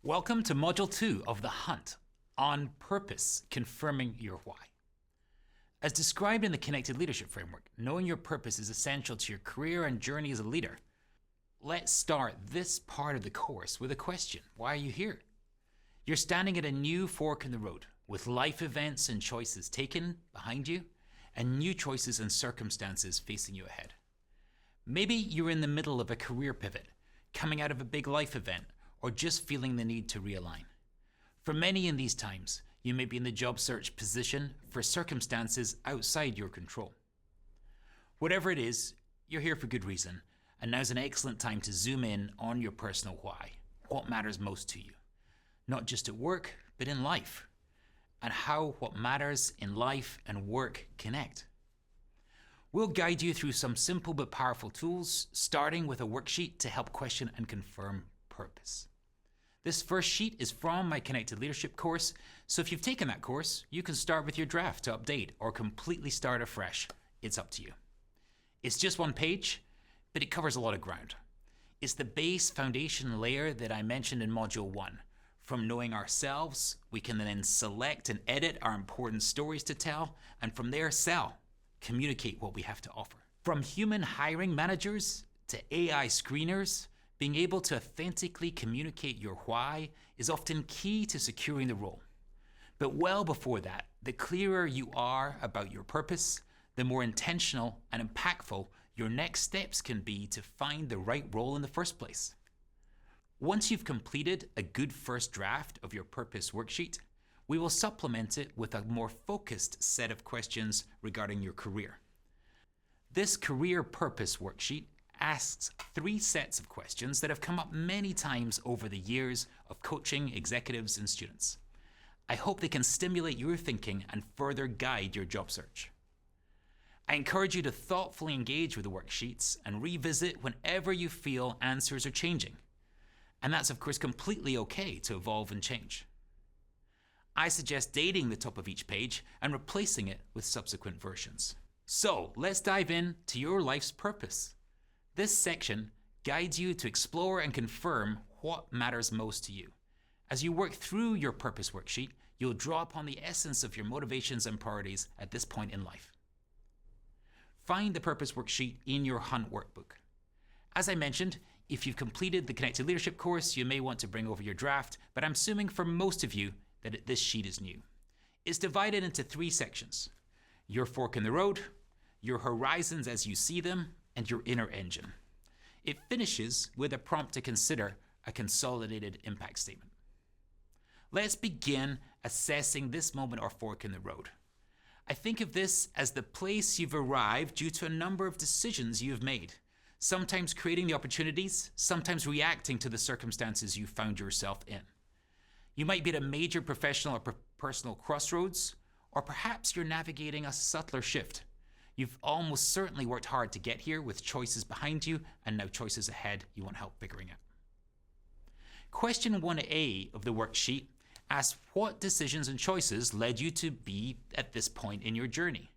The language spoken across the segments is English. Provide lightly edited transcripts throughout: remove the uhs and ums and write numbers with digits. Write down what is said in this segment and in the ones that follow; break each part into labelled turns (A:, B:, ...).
A: Welcome to Module 2 of The Hunt, on purpose, confirming your why. As described in the Connected Leadership Framework, knowing your purpose is essential to your career and journey as a leader. Let's start this part of the course with a question. Why are you here? You're standing at a new fork in the road, with life events and choices taken behind you, and new choices and circumstances facing you ahead. Maybe you're in the middle of a career pivot, coming out of a big life event, or just feeling the need to realign. For many in these times, you may be in the job search position for circumstances outside your control. Whatever it is, you're here for good reason, and now's an excellent time to zoom in on your personal why, what matters most to you, not just at work, but in life, and how what matters in life and work connect. We'll guide you through some simple but powerful tools, starting with a worksheet to help question and confirm purpose. This first sheet is from my Connected Leadership course, so if you've taken that course, you can start with your draft to update or completely start afresh. It's up to you. It's just one page, but it covers a lot of ground. It's the base foundation layer that I mentioned in Module 1. From knowing ourselves, we can then select and edit our important stories to tell, and from there communicate what we have to offer. From human hiring managers to AI screeners, being able to authentically communicate your why is often key to securing the role. But well before that, the clearer you are about your purpose, the more intentional and impactful your next steps can be to find the right role in the first place. Once you've completed a good first draft of your purpose worksheet, we will supplement it with a more focused set of questions regarding your career. This career purpose worksheet asks 3 sets of questions that have come up many times over the years of coaching executives and students. I hope they can stimulate your thinking and further guide your job search. I encourage you to thoughtfully engage with the worksheets and revisit whenever you feel answers are changing. And that's of course completely okay to evolve and change. I suggest dating the top of each page and replacing it with subsequent versions. So let's dive in to your life's purpose. This section guides you to explore and confirm what matters most to you. As you work through your purpose worksheet, you'll draw upon the essence of your motivations and priorities at this point in life. Find the purpose worksheet in your Hunt workbook. As I mentioned, if you've completed the Connected Leadership course, you may want to bring over your draft, but I'm assuming for most of you that this sheet is new. It's divided into 3 sections: your fork in the road, your horizons as you see them, and your inner engine. It finishes with a prompt to consider a consolidated impact statement. Let's begin assessing this moment or fork in the road. I think of this as the place you've arrived due to a number of decisions you've made, sometimes creating the opportunities, sometimes reacting to the circumstances you found yourself in. You might be at a major professional or personal crossroads, or perhaps you're navigating a subtler shift. You've almost certainly worked hard to get here with choices behind you and now choices ahead you want help figuring out. Question 1A of the worksheet asks what decisions and choices led you to be at this point in your journey.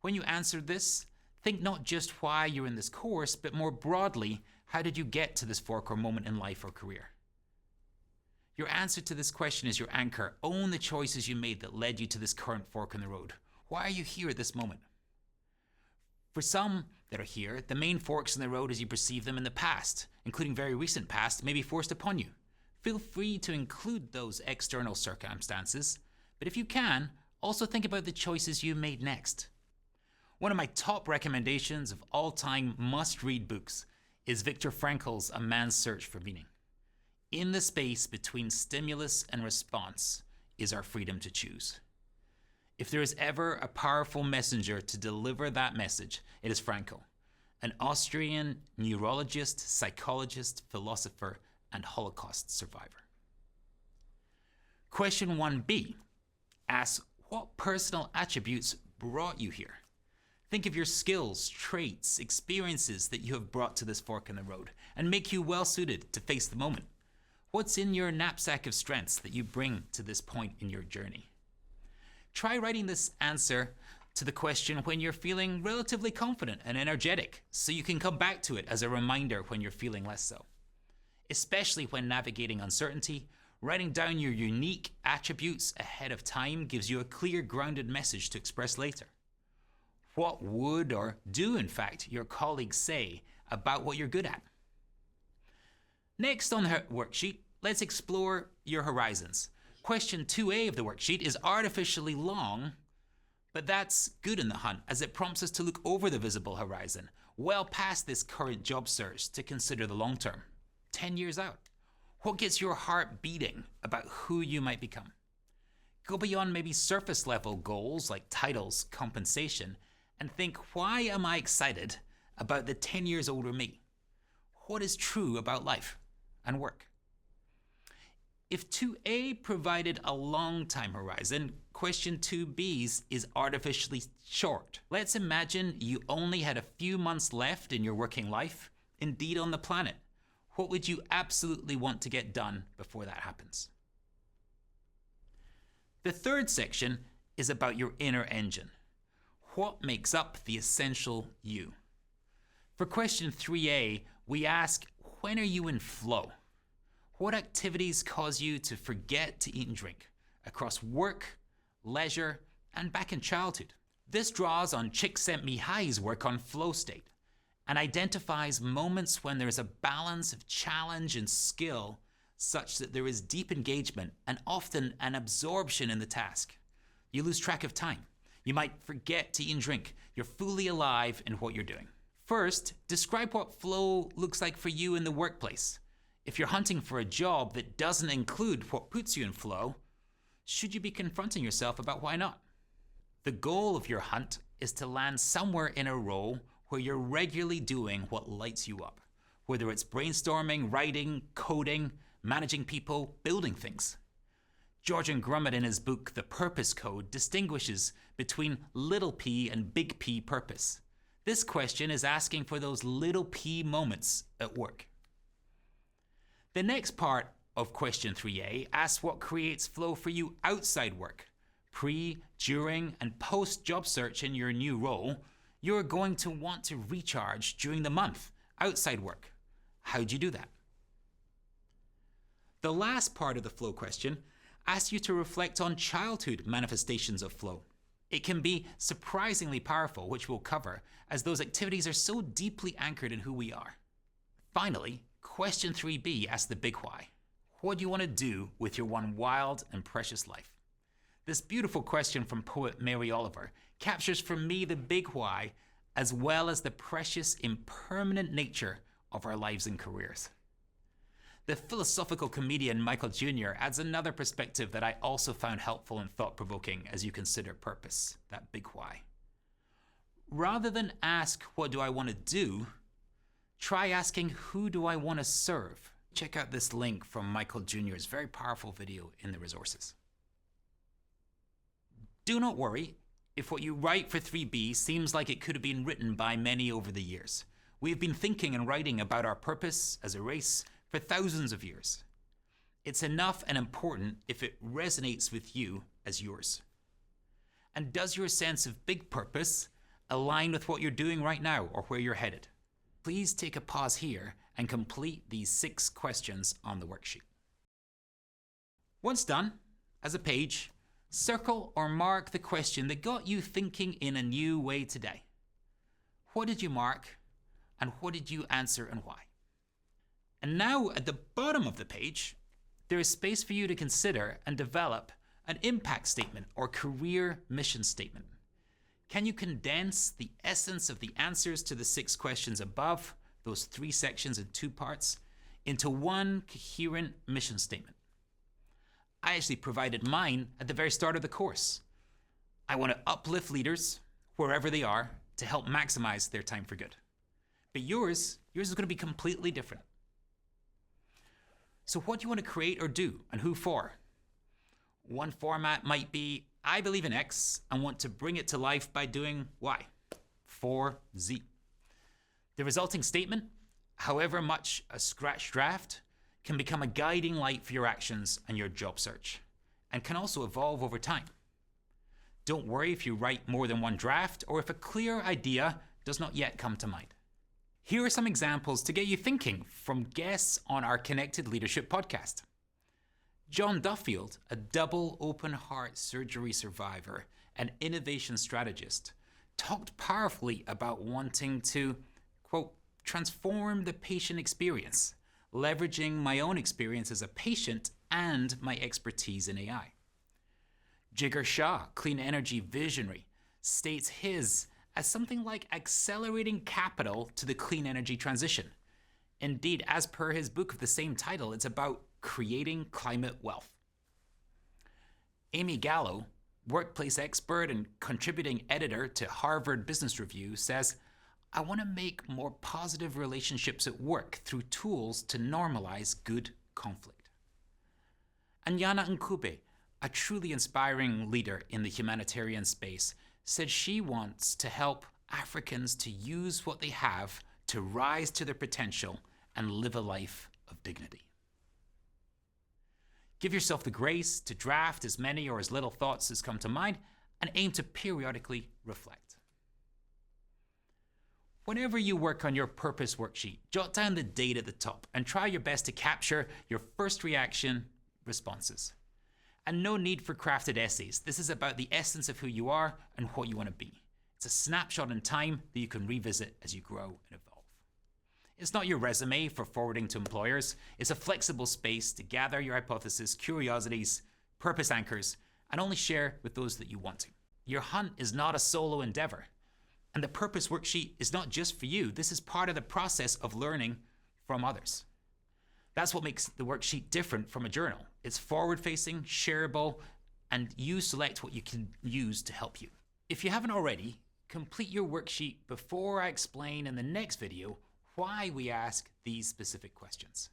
A: When you answer this, think not just why you're in this course, but more broadly, how did you get to this fork or moment in life or career? Your answer to this question is your anchor. Own the choices you made that led you to this current fork in the road. Why are you here at this moment? For some that are here, the main forks in the road as you perceive them in the past, including very recent past, may be forced upon you. Feel free to include those external circumstances, but if you can, also think about the choices you made next. One of my top recommendations of all-time must-read books is Viktor Frankl's A Man's Search for Meaning. In the space between stimulus and response is our freedom to choose. If there is ever a powerful messenger to deliver that message, it is Frankl, an Austrian neurologist, psychologist, philosopher, and Holocaust survivor. Question 1B asks, what personal attributes brought you here? Think of your skills, traits, experiences that you have brought to this fork in the road and make you well suited to face the moment. What's in your knapsack of strengths that you bring to this point in your journey? Try writing this answer to the question when you're feeling relatively confident and energetic, so you can come back to it as a reminder when you're feeling less so. Especially when navigating uncertainty, Writing down your unique attributes ahead of time gives you a clear, grounded message to express later. What would or do, in fact, your colleagues say about what you're good at? Next on the worksheet, let's explore your horizons. Question 2A of the worksheet is artificially long, but that's good in the hunt as it prompts us to look over the visible horizon, well past this current job search to consider the long term, 10 years out. What gets your heart beating about who you might become? Go beyond maybe surface level goals like titles, compensation, and think, why am I excited about the 10 years older me? What is true about life and work? If 2A provided a long time horizon, question 2B's is artificially short. Let's imagine you only had a few months left in your working life, indeed on the planet. What would you absolutely want to get done before that happens? The third section is about your inner engine. What makes up the essential you? For question 3A, we ask, when are you in flow? What activities cause you to forget to eat and drink across work, leisure, and back in childhood? This draws on Csikszentmihalyi's work on flow state and identifies moments when there is a balance of challenge and skill such that there is deep engagement and often an absorption in the task. You lose track of time. You might forget to eat and drink. You're fully alive in what you're doing. First, describe what flow looks like for you in the workplace. If you're hunting for a job that doesn't include what puts you in flow, should you be confronting yourself about why not? The goal of your hunt is to land somewhere in a role where you're regularly doing what lights you up, whether it's brainstorming, writing, coding, managing people, building things. Georgian Grummett in his book, The Purpose Code, distinguishes between little p and big P purpose. This question is asking for those little p moments at work. The next part of question 3A asks what creates flow for you outside work. Pre, during, and post job search in your new role, you're going to want to recharge during the month outside work. How do you do that? The last part of the flow question asks you to reflect on childhood manifestations of flow. It can be surprisingly powerful, which we'll cover, as those activities are so deeply anchored in who we are. Finally, question 3B asks the big why. What do you want to do with your one wild and precious life? This beautiful question from poet Mary Oliver captures for me the big why, as well as the precious, impermanent nature of our lives and careers. The philosophical comedian Michael Jr. adds another perspective that I also found helpful and thought-provoking as you consider purpose, that big why. Rather than ask, what do I want to do? Try asking, who do I want to serve? Check out this link from Michael Jr.'s very powerful video in the resources. Do not worry if what you write for 3B seems like it could have been written by many over the years. We have been thinking and writing about our purpose as a race for thousands of years. It's enough and important if it resonates with you as yours. And does your sense of big purpose align with what you're doing right now or where you're headed? Please take a pause here and complete these 6 questions on the worksheet. Once done, as a page, circle or mark the question that got you thinking in a new way today. What did you mark, and what did you answer and why? And now at the bottom of the page, there is space for you to consider and develop an impact statement or career mission statement. Can you condense the essence of the answers to the 6 questions above, those 3 sections in 2 parts, into one coherent mission statement? I actually provided mine at the very start of the course. I want to uplift leaders wherever they are to help maximize their time for good. But yours is going to be completely different. So what do you want to create or do, and who for? One format might be, I believe in X and want to bring it to life by doing Y, for Z. The resulting statement, however much a scratch draft, can become a guiding light for your actions and your job search, and can also evolve over time. Don't worry if you write more than one draft or if a clear idea does not yet come to mind. Here are some examples to get you thinking from guests on our Connected Leadership podcast. John Duffield, a double open heart surgery survivor and innovation strategist, talked powerfully about wanting to, quote, transform the patient experience, leveraging my own experience as a patient and my expertise in AI. Jigar Shah, clean energy visionary, states his as something like accelerating capital to the clean energy transition. Indeed, as per his book of the same title, it's about creating climate wealth. Amy Gallo, workplace expert and contributing editor to Harvard Business Review, says, I want to make more positive relationships at work through tools to normalize good conflict. And Yana Nkube, a truly inspiring leader in the humanitarian space, said she wants to help Africans to use what they have to rise to their potential and live a life of dignity. Give yourself the grace to draft as many or as little thoughts as come to mind and aim to periodically reflect. Whenever you work on your purpose worksheet, jot down the date at the top and try your best to capture your first reaction responses. And no need for crafted essays. This is about the essence of who you are and what you want to be. It's a snapshot in time that you can revisit as you grow and evolve. It's not your resume for forwarding to employers. It's a flexible space to gather your hypotheses, curiosities, purpose anchors, and only share with those that you want to. Your hunt is not a solo endeavor. And the purpose worksheet is not just for you. This is part of the process of learning from others. That's what makes the worksheet different from a journal. It's forward-facing, shareable, and you select what you can use to help you. If you haven't already, complete your worksheet before I explain in the next video why we ask these specific questions.